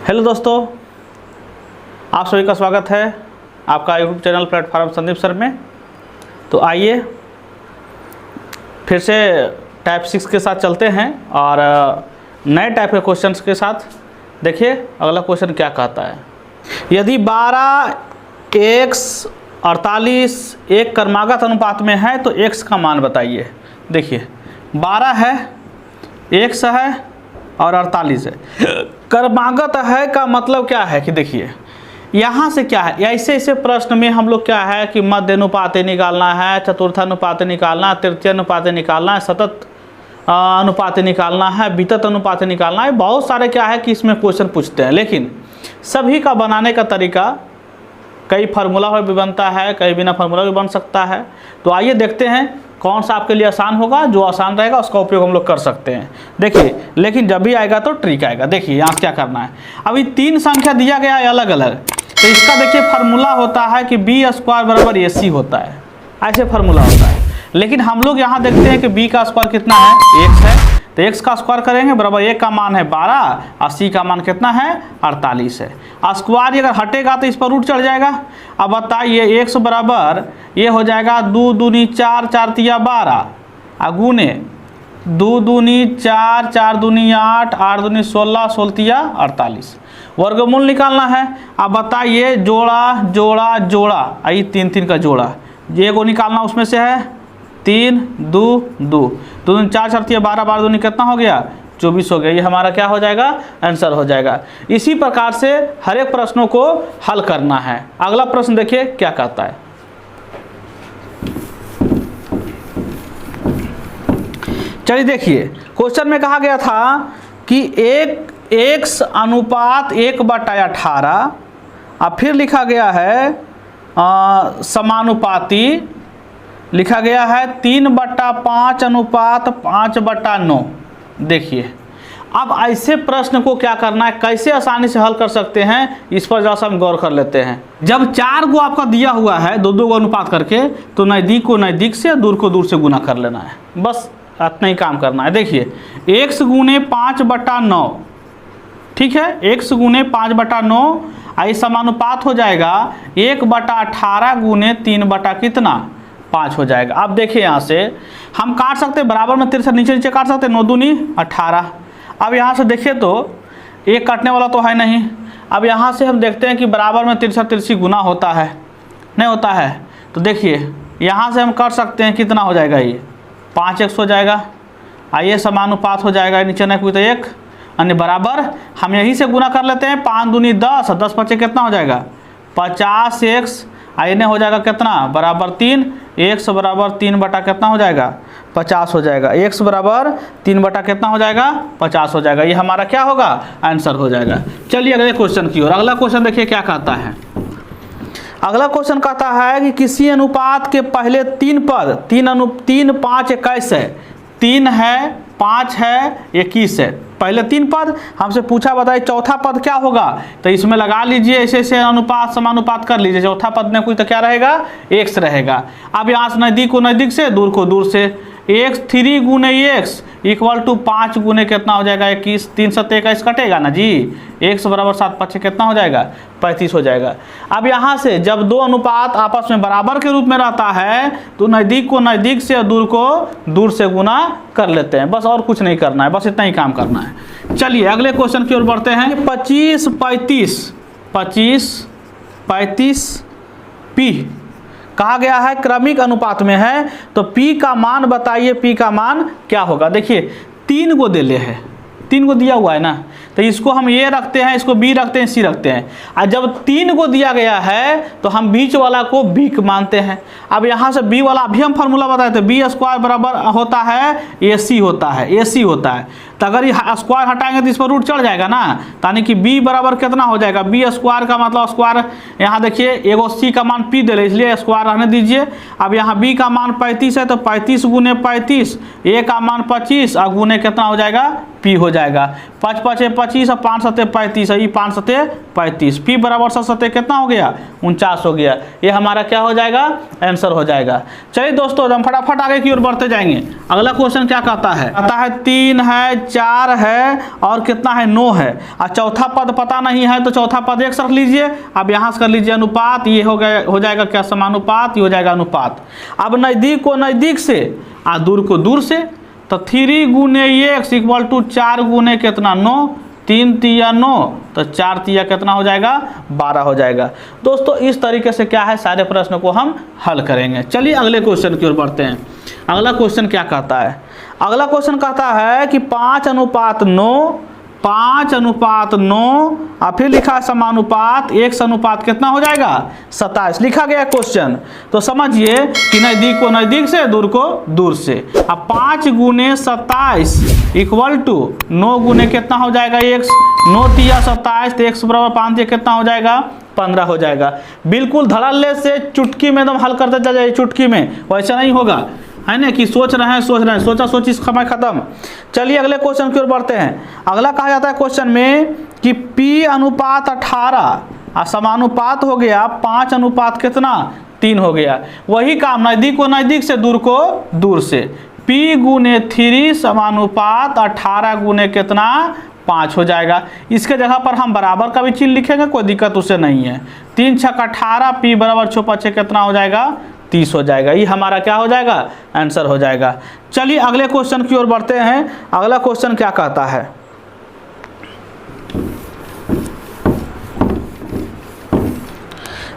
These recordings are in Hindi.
हेलो दोस्तों, आप सभी का स्वागत है आपका YouTube channel platform Sandeep sir में। तो आइए फिर से टाइप 6 के साथ चलते हैं और नए टाइप के क्वेश्चंस के साथ। देखिए अगला क्वेश्चन क्या कहता है। यदि 12 x 48 एक क्रमागत अनुपात में है तो x का मान बताइए। देखिए 12 है, x है और 48 है। क्रमागत है का मतलब क्या है कि देखिए यहाँ से क्या है, ऐसे ऐसे प्रश्न में हम लोग क्या है कि मध्य अनुपात निकालना है, चतुर्थ अनुपात निकालना है, तृतीय अनुपात निकालना है, सतत अनुपात निकालना है, वितत अनुपात निकालना है। बहुत सारे क्या है कि इसमें क्वेश्चन पूछते हैं, लेकिन सभी का बनाने का तरीका कई फार्मूला भी बनता है, कई बिना फार्मूला भी बन सकता है। तो आइए देखते हैं कौन सा आपके लिए आसान होगा। जो आसान रहेगा उसका उपयोग हम लोग कर सकते हैं। देखिए लेकिन जब भी आएगा तो ट्रिक आएगा। देखिए यहाँ क्या करना है, अभी 3 संख्या दिया गया है अलग अलग, तो इसका देखिए फार्मूला होता है कि b² बराबर AC होता है, ऐसे फार्मूला होता है। लेकिन हम लोग यहाँ देखते हैं कि b का स्क्वायर कितना है, x है, तो x का स्क्वायर करेंगे बराबर a का मान है 12 और c का मान कितना है 48 है। स्क्वायर अगर हटेगा तो इस पर रूट चढ़ जाएगा। अब बताइए x बराबर ये हो जाएगा 2 दूनी 4, 4 तिया 12 गुने 2 दूनी 4, 4 दूनी 8, 8 दूनी 16, 16 तिया 48। वर्गमूल निकालना है। अब बताइए जोड़ा जोड़ा जोड़ा, आई 3 3 का जोड़ा, ये को निकालना उसमें से है 3 2 2 2 4 4 तिया 12, 12 दूनी कितना हो गया 24 हो गया। ये हमारा क्या हो जाएगा, आंसर हो जाएगा। इसी प्रकार से हर एक प्रश्नों को हल करना है। अगला प्रश्न देखिए क्या कहता है। चलिए देखिए क्वेश्चन में कहा गया था कि एक x अनुपात 1/18 और फिर लिखा गया है समानुपाती, लिखा गया है 3/5 अनुपात 5/9। देखिए अब ऐसे प्रश्न को क्या करना है, कैसे आसानी से हल कर सकते हैं, इस पर जरा सा हम गौर कर लेते हैं। जब 4 गो आपका दिया हुआ है 2-2 गो अनुपात करके, तो नज़दीक को नज़दीक से, दूर को दूर से गुना कर लेना है, बस इतना ही काम करना है। देखिए x गुने 5/9, ठीक है, x गुने 5/9 आई समानुपात हो जाएगा 1/18 गुने 3 कितना 5 हो जाएगा। अब देखिए यहाँ से हम काट सकते हैं, बराबर में 63 नीचे नीचे काट सकते हैं, 9 दूनी 18। अब यहाँ से देखिए तो एक काटने वाला तो है नहीं। अब यहाँ से हम देखते हैं कि बराबर में 63 गुना होता है, नहीं होता है, तो देखिए यहाँ से हम कर सकते हैं कितना हो जाएगा, ये 5x हो जाएगा। आइए समानुपात हो जाएगा, नीचे नहीं कोई तो 1 अन्य बराबर, हम यहीं से गुना कर लेते हैं, 5 दूनी 10, 10 पचे कितना हो जाएगा 50x। आइए हो जाएगा कितना बराबर 3, x बराबर 3 कितना हो जाएगा 50 हो जाएगा। x बराबर 3 कितना हो जाएगा 50 हो जाएगा। ये हमारा क्या होगा, आंसर हो जाएगा। चलिए अगले क्वेश्चन की ओर। अगला क्वेश्चन देखिए क्या कहता है। अगला क्वेश्चन कहता है कि किसी अनुपात के पहले 3 पद 3 5 21 है, 3 है 5 है 21 है, पहले 3 पद हमसे पूछा, बताइए चौथा पद क्या होगा। तो इसमें लगा लीजिए, ऐसे ऐसे अनुपात समानुपात कर लीजिए। चौथा पद में कोई तो क्या रहेगा, x रहेगा। अब यहाँ से नज़दीक को नज़दीक से, दूर को दूर से, x 3 गुने x इक्वल टू 5 गुने कितना हो जाएगा 21, 3 7 21 कटेगा ना जी, x बराबर 7 5 कितना हो जाएगा 35 हो जाएगा। अब यहाँ से जब 2 अनुपात आपस में बराबर के रूप में रहता है तो नज़दीक को नज़दीक से और दूर को दूर से गुना कर लेते हैं, बस और कुछ नहीं करना है, बस इतना ही काम करना है। चलिए अगले क्वेश्चन की ओर बढ़ते हैं। 25 35 p कहा गया है क्रमिक अनुपात में है, तो p का मान बताइए, p का मान क्या होगा। देखिए 3 को दे ले है, 3 को दिया हुआ है ना, तो इसको हम ये रखते हैं, इसको b रखते हैं, c रखते हैं। और जब 3 को दिया गया है तो हम बीच वाला को b मानते हैं। अब यहाँ से b वाला अभी हम फार्मूला बताए थे, b² बराबर होता है AC होता है, AC होता है। तो अगर ये स्क्वायर हटाएंगे तो इस पर रूट चढ़ जाएगा ना, यानी कि b बराबर कितना हो जाएगा, b² का मतलब स्क्वायर, यहाँ देखिए एगो c का मान p दे रहे इसलिए स्क्वायर रहने दीजिए। अब यहाँ b का मान 35 है, तो 35 गुने 35, a का मान 25 और गुने कितना हो जाएगा p हो जाएगा। 5 5 25 और 5 7 35 है, 5 7 35, p बराबर 7 7 कितना हो गया 49 हो गया। ये हमारा क्या हो जाएगा, आंसर हो जाएगा। चलिए दोस्तों हम फटाफट आगे की ओर बढ़ते जाएंगे। अगला क्वेश्चन क्या कहता है, 3 है 4 है और कितना है 9 है, और चौथा पद पता नहीं है तो चौथा पद x रख लीजिए। अब यहाँ से कर लीजिए अनुपात, ये हो गया, हो जाएगा क्या समानुपात, ये हो जाएगा अनुपात। अब नज़दीक को नज़दीक से और दूर को दूर से, तो 3 गुने x इक्वल टू 4 गुने कितना 9, 3 तिया 9, तो 4 तिया कितना हो जाएगा 12 हो जाएगा। दोस्तों इस तरीके से क्या है सारे प्रश्न को हम हल करेंगे। चलिए अगले क्वेश्चन की ओर बढ़ते हैं। अगला क्वेश्चन क्या कहता है? अगला क्वेश्चन कहता है कि 5:9, 5:9 और फिर लिखा है समानुपात x अनुपात कितना हो जाएगा 27 लिखा गया क्वेश्चन। तो समझिए कि नज़दीक को नज़दीक से, दूर को दूर से। अब 5 गुने 27 इक्वल टू 9 गुने कितना हो जाएगा x, 9 तिया 27, तो x बराबर 5 तिया कितना हो जाएगा 15 हो जाएगा। बिल्कुल धड़ल्ले से चुटकी में एकदम हल करते जाइए, चुटकी में, वैसा नहीं होगा है ना कि सोच रहे हैं सोचा सोची समय खत्म। चलिए अगले क्वेश्चन की ओर बढ़ते हैं। अगला कहा जाता है क्वेश्चन में कि P अनुपात 18 और समानुपात हो गया 5 अनुपात कितना 3 हो गया। वही काम नज़दीक को नज़दीक से, दूर को दूर से। P गुने 3 समानुपात 18 गुने कितना 5 हो जाएगा। इसके जगह पर हम बराबर का भी चिन्ह लिखेंगे, कोई दिक्कत उससे नहीं है। 3 छक 18, P बराबर 6 कितना हो जाएगा 30 हो जाएगा। ये हमारा क्या हो जाएगा आंसर हो जाएगा। चलिए अगले क्वेश्चन की ओर बढ़ते हैं। अगला क्वेश्चन क्या कहता है?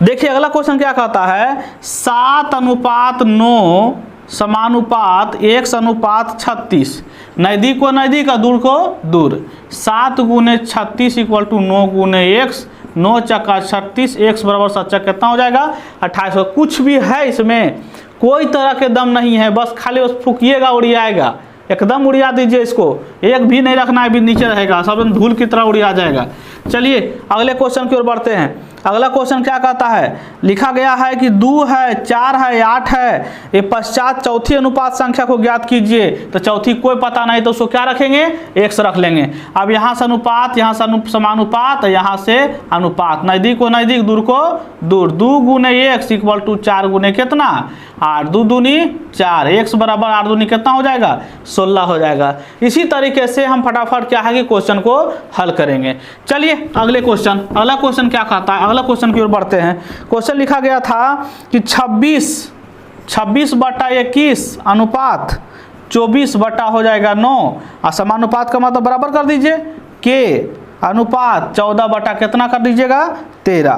देखिए अगला क्वेश्चन क्या कहता है, 7:9 समानुपात x अनुपात 36, नज़दीक को नज़दीक और दूर को दूर। 7 गुने 36 इक्वल टू 9 गुने x, 9 चक्का 36, x बराबर 7 कितना हो जाएगा 28। कुछ भी है इसमें, कोई तरह के दम नहीं है, बस खाली बस फूकिएगा उड़ियाएगा, एकदम उड़िया दीजिए इसको, एक भी नहीं रखना है, भी नीचे रहेगा, सब धूल की तरह उड़िया जाएगा। चलिए अगले क्वेश्चन की ओर बढ़ते हैं। अगला क्वेश्चन क्या कहता है? लिखा गया है कि 2 है, 4 है, 8 है, ये पश्चात चौथी अनुपात संख्या को ज्ञात कीजिए। तो चौथी कोई पता नहीं तो उसको क्या रखेंगे x रख लेंगे। अब यहाँ से अनुपात, यहाँ से समानुपात, यहाँ से अनुपात, नज़दीक को नज़दीक, दूर को दूर। 2 गुने x इक्वल टू 4 गुने कितना 8, 2 दूनी 4, x बराबर 8 दूनी कितना हो जाएगा 16 हो जाएगा। इसी तरीके से हम फटाफट क्या है कि क्वेश्चन को हल करेंगे। चलिए अगले क्वेश्चन, अगला क्वेश्चन क्या कहता है? अगला क्वेश्चन की ओर बढ़ते हैं। क्वेश्चन लिखा गया था कि 26/21 अनुपात 24 बटा हो जाएगा 9, और समानुपात का मतलब बराबर कर दीजिए k अनुपात 14 बटा कितना कर दीजिएगा 13।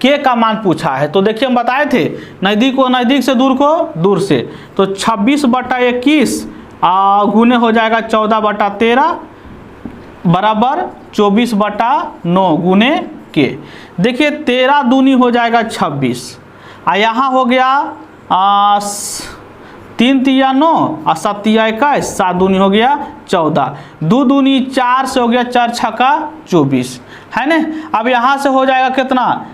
के का मान पूछा है, तो देखिए हम बताए थे नज़दीक को नज़दीक से, दूर को दूर से। तो 26/21 गुने हो जाएगा 14 बटा 13 बराबर 24 बटा 9 गुने के। देखिए 13 दूनी हो जाएगा 26, और यहाँ हो गया 3 तिया 9 और 7 तिया 21, 7 दूनी हो गया 14, 2 दूनी 4 से हो गया 4 छक्का 24 है ना। अब यहाँ से हो जाएगा कितना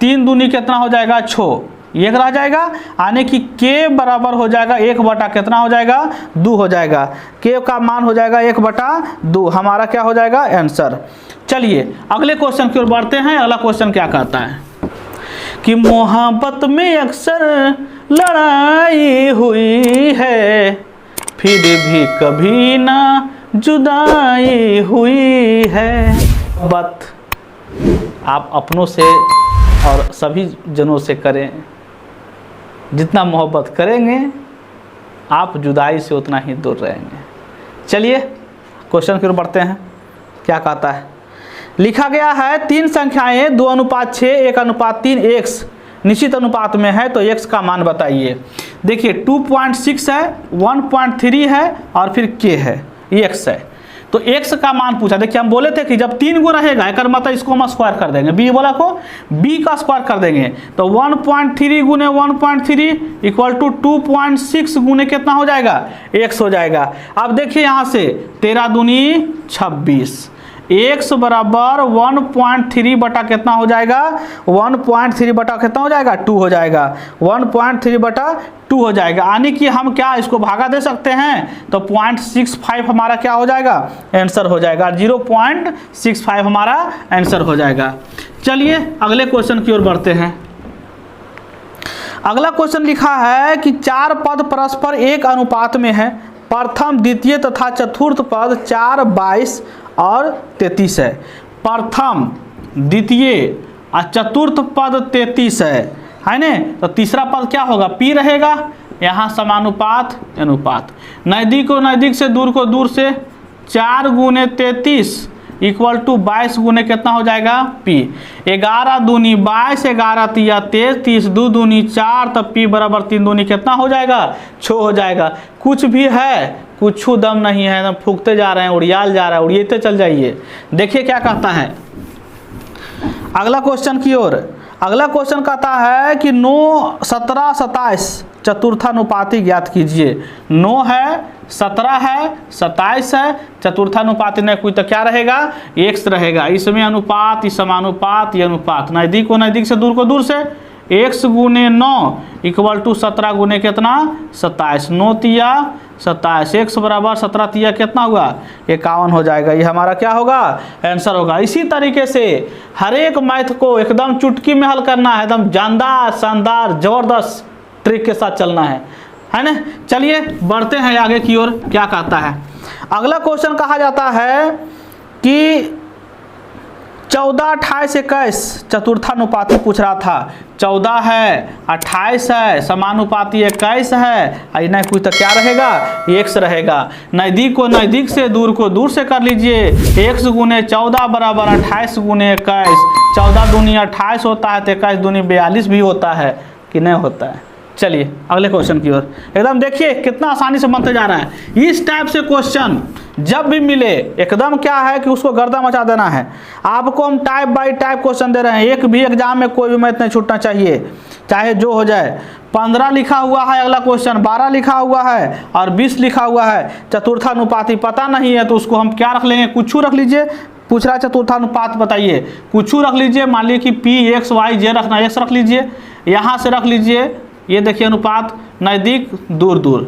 3 दूनी कितना हो जाएगा 6, 1 रह जाएगा, यानी कि k बराबर हो जाएगा 1 बटा कितना हो जाएगा 2 हो जाएगा। k का मान हो जाएगा 1/2, हमारा क्या हो जाएगा आंसर। चलिए अगले क्वेश्चन की ओर बढ़ते हैं। अगला क्वेश्चन क्या कहता है कि मोहब्बत में अक्सर लड़ाई हुई है, फिर भी कभी ना जुदाई हुई है। बात आप अपनों से और सभी जनों से करें, जितना मोहब्बत करेंगे आप जुदाई से उतना ही दूर रहेंगे। चलिए क्वेश्चन की ओर बढ़ते हैं। क्या कहता है? लिखा गया है 3 संख्याएं 2:6, 1:3 x निश्चित अनुपात में है, तो x का मान बताइए। देखिए 2.6 है, 1.3 है और फिर k है, x है। तो x का मान पूछा। देखिए हम बोले थे कि जब 3 गो रहेगा एक मतलब इसको हम स्क्वायर कर देंगे, b वाला को b का स्क्वायर कर देंगे, तो 1.3 गुने 1.3 इक्वल टू 2.6 गुने कितना हो जाएगा x हो जाएगा। अब देखिए यहाँ से 13 दूनी 26, x बराबर 1.3 बटा कितना हो जाएगा 1.3 बटा कितना हो जाएगा 2 हो जाएगा, 1.3 बटा 2 हो जाएगा। यानी कि हम क्या इसको भागा दे सकते हैं, तो 0.65 हमारा क्या हो जाएगा आंसर हो जाएगा, 0.65 हमारा आंसर हो जाएगा। चलिए अगले क्वेश्चन की ओर बढ़ते हैं। अगला क्वेश्चन लिखा है कि 4 पद परस्पर एक अनुपात में है, प्रथम द्वितीय तथा चतुर्थ पद 4, 22 और 33 है। प्रथम द्वितीय और चतुर्थ पद 33 है ना। तो तीसरा पद क्या होगा, पी रहेगा। यहाँ समानुपात अनुपात, नज़दीक को नज़दीक से, दूर को दूर से, 4 गुने 33 इक्वल टू 22 गुने कितना हो जाएगा, पी। 11 दूनी 22, 11 तिया 23, 30 दो दूनी 4, तब पी बराबर 3 दूनी कितना हो जाएगा, 6 हो जाएगा। कुछ भी है, कुछ दम नहीं है, एकदम फूकते जा रहे हैं, उड़ियाल जा रहा है, उड़िएते चल जाइए। देखिए क्या कहता है अगला क्वेश्चन की ओर। अगला क्वेश्चन कहता है कि 9, 17, 27 चतुर्थानुपाती ज्ञात कीजिए। 9 है, 17 है, 27 है, चतुर्थानुपाती नहीं कोई तो क्या रहेगा, x रहेगा। इसमें अनुपात, इस समानुपात, ये अनुपात, नज़दीक को नज़दीक से, दूर को दूर से, x गुने 9 इक्वल टू 17 गुने कितना, 27। 9 तिया 27, x बराबर 17 तिया कितना हुआ, 51 हो जाएगा। ये हमारा क्या होगा, आंसर होगा। इसी तरीके से हर एक मैथ को एकदम चुटकी में हल करना है, एकदम जानदार, शानदार, जबरदस्त ट्रिक के साथ चलना है ना। चलिए बढ़ते हैं आगे की ओर। क्या कहता है अगला क्वेश्चन, कहा जाता है कि 14, 28, 21 चतुर्थानुपाती पूछ रहा था। 14 है, 28 है, समानुपाती 21 है, नहीं कुछ तो क्या रहेगा, x रहेगा। नज़दीक को नज़दीक से, दूर को दूर से कर लीजिए। x गुने 14 बराबर 28 गुने 21, 14 दूनी 28 होता है, तो 21 दूनी 42 भी होता है कि नहीं होता है। चलिए अगले क्वेश्चन की ओर। एकदम देखिए कितना आसानी से बनते जा रहा है। इस टाइप से क्वेश्चन जब भी मिले एकदम क्या है कि उसको गर्दा मचा देना है। आपको हम टाइप बाय टाइप क्वेश्चन दे रहे हैं, एक भी एग्जाम में कोई भी मैथ नहीं छूटना चाहिए, चाहे जो हो जाए। 15 लिखा हुआ है अगला क्वेश्चन, 12 लिखा हुआ है और 20 लिखा हुआ है। चतुर्थानुपाती पता नहीं है तो उसको हम क्या रख लेंगे, कुछ रख लीजिए। पूछ रहा है चतुर्थानुपात बताइए, कुछ रख लीजिए। मान लीजिए कि पी एक्स वाई जे रखना, एक्स रख लीजिए, यहाँ से रख लीजिए। ये देखिए अनुपात, नज़दीक दूर दूर।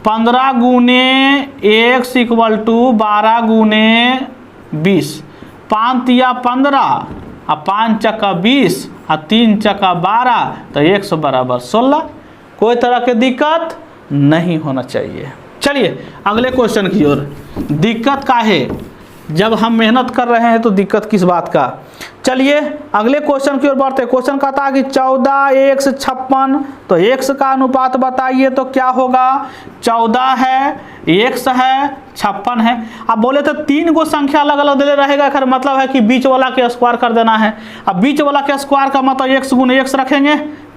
15 गुने x इक्वल टू 12 गुने 20, 5 तिया 15 और 5 चक्का 20 और 3 चक्का 12, तो x बराबर 16। कोई तरह की दिक्कत नहीं होना चाहिए। चलिए अगले क्वेश्चन की ओर। दिक्कत का है, जब हम मेहनत कर रहे हैं तो दिक्कत किस बात का। चलिए अगले क्वेश्चन की ओर बढ़ते। क्वेश्चन कहता है कि 14, x 56, तो x का अनुपात बताइए तो क्या होगा। 14 है, x है, 56 है। अब बोले तो 3 को संख्या अलग अलग दे रहेगा, खैर मतलब है कि बीच वाला के स्क्वायर कर देना है। अब बीच वाला के स्क्वायर का मतलब x गुने x रखेंगे,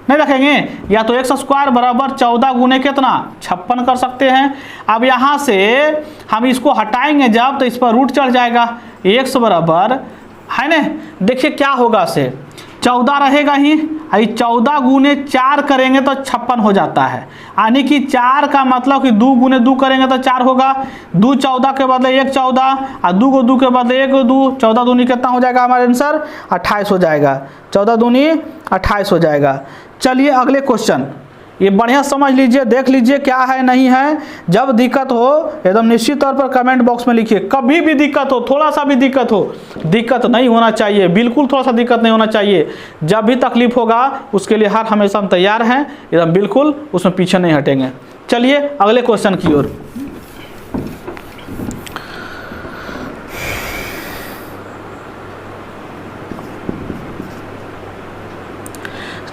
नहीं रखेंगे, या तो x स्क्वायर बराबर 14 गुने कितना, 56 कर सकते हैं। अब यहाँ से हम इसको हटाएंगे जब, तो इस पर रूट चढ़ जाएगा। x बराबर है ना, देखिए क्या होगा से 14 रहेगा ही, 14 गुने 4 करेंगे तो 56 हो जाता है। यानी कि 4 का मतलब कि 2 गुने 2 करेंगे तो 4 होगा। 2 14 के बदले 1 14 और 2 को 2 के बदले 1 2, 14 दूनी कितना हो जाएगा हमारा आंसर, 28 हो जाएगा। 14 दूनी 28 हो जाएगा। चलिए अगले क्वेश्चन, ये बढ़िया समझ लीजिए, देख लीजिए क्या है नहीं है। जब दिक्कत हो एकदम निश्चित तौर पर कमेंट बॉक्स में लिखिए। कभी भी दिक्कत हो, थोड़ा सा भी दिक्कत हो, दिक्कत नहीं होना चाहिए, बिल्कुल थोड़ा सा दिक्कत नहीं होना चाहिए। जब भी तकलीफ होगा उसके लिए हर हमेशा हम तैयार हैं, एकदम बिल्कुल उसमें पीछे नहीं हटेंगे। चलिए अगले क्वेश्चन की ओर।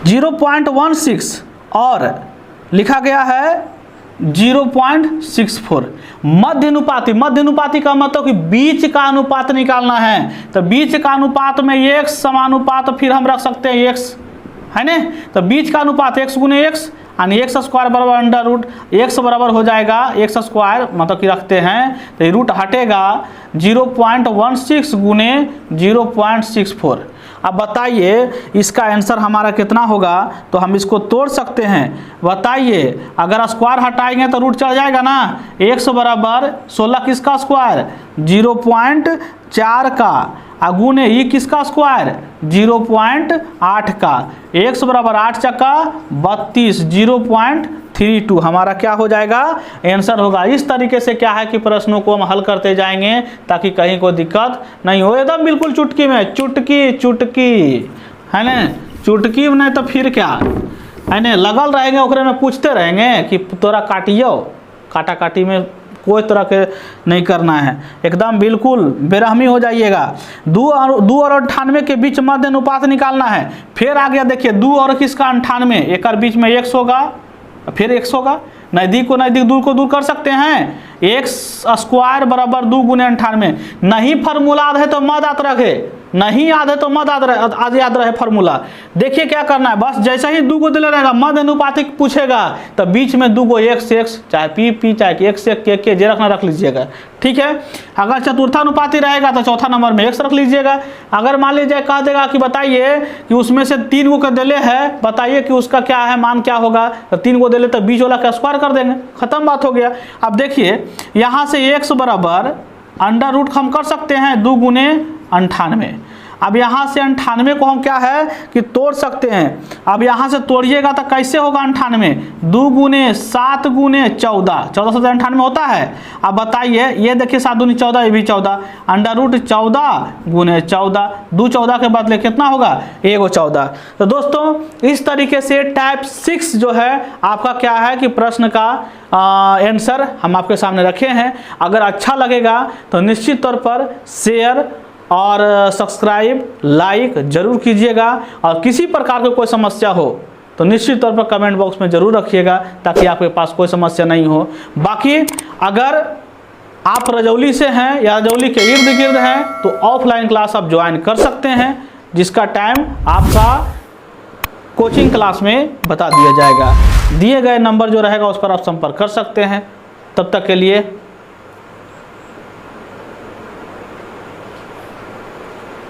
.16 और लिखा गया है 0.64। मध्य अनुपाती, मध्य अनुपाती का मतलब कि बीच का अनुपात निकालना है। तो बीच का अनुपात में x समानुपात फिर हम रख सकते हैं x, है ना। तो बीच का अनुपात x गुने x यानी x स्क्वायर बराबर अंडर रूट x बराबर हो जाएगा x स्क्वायर, मतलब कि रखते हैं तो ये रूट हटेगा 0.16 गुने 0.64। अब बताइए इसका आंसर हमारा कितना होगा, तो हम इसको तोड़ सकते हैं। बताइए अगर स्क्वायर हटाएंगे तो रूट चढ़ जाएगा ना। x बराबर 16 किसका स्क्वायर, 0.4 का, गुने ये किसका स्क्वायर 0.8 का। x बराबर 8 चक्का 32, 0.32 हमारा क्या हो जाएगा, आंसर होगा। इस तरीके से क्या है कि प्रश्नों को हम हल करते जाएंगे ताकि कहीं कोई दिक्कत नहीं हो। एकदम बिल्कुल चुटकी में, चुटकी चुटकी है ना, चुटकी में नहीं तो फिर क्या है ना, लगल रहेंगे ओकरे में पूछते रहेंगे कि तोरा काटियो, काटा काटी में कोई तरह के नहीं करना है, एकदम बिल्कुल बेरहमी हो जाइएगा। 2 और 98 के बीच मध्य अनुपात निकालना है। फिर आ गया देखिए 2 और किसका 98, एक बीच में x होगा, फिर x होगा, नज़दीक को नज़दीक, दूर को दूर कर सकते हैं। x स्क्वायर बराबर 2 गुने 98। नहीं फार्मूला याद है तो मत याद रखे, नहीं याद है तो मत याद रहे फार्मूला। देखिए क्या करना है, बस जैसे ही 2 को दिला रहेगा मध्य अनुपातिक पूछेगा तो बीच में 2 को x चाहे p चाहे x के जे रखना रख लीजिएगा, ठीक है। अगर चतुर्थानुपाती रहेगा तो चौथा नंबर में x रख लीजिएगा। अगर मान लीजिए कह देगा कि बताइए कि उसमें से 3 को दिले है, बताइए कि उसका क्या है, मान क्या होगा, तो 3 को दिले तो बीच वाला का स्क्वायर कर देंगे, खत्म बात हो गया। अब देखिए यहाँ से x बराबर अंडर रूट हम कर सकते हैं 2 गुने 98। अब यहाँ से 98 को हम क्या है कि तोड़ सकते हैं। अब यहाँ से तोड़िएगा तो कैसे होगा 98, 2 गुने 7 गुने 14, 14 से 98 होता है। अब बताइए, ये देखिए 7 दूनी 14, ये भी 14, अंडर रूट 14 गुने 14, 2 14 के बदले कितना होगा, 1 14। तो दोस्तों इस तरीके से टाइप 6 जो है आपका क्या है कि प्रश्न का आंसर हम आपके सामने रखे हैं। अगर अच्छा लगेगा तो निश्चित तौर पर शेयर और सब्सक्राइब लाइक जरूर कीजिएगा, और किसी प्रकार की कोई समस्या हो तो निश्चित तौर पर कमेंट बॉक्स में जरूर रखिएगा ताकि आपके पास कोई समस्या नहीं हो। बाकी अगर आप रजौली से हैं या रजौली के इर्द गिर्द हैं तो ऑफलाइन क्लास आप ज्वाइन कर सकते हैं, जिसका टाइम आपका कोचिंग क्लास में बता दिया जाएगा। दिए गए नंबर जो रहेगा उस पर आप संपर्क कर सकते हैं। तब तक के लिए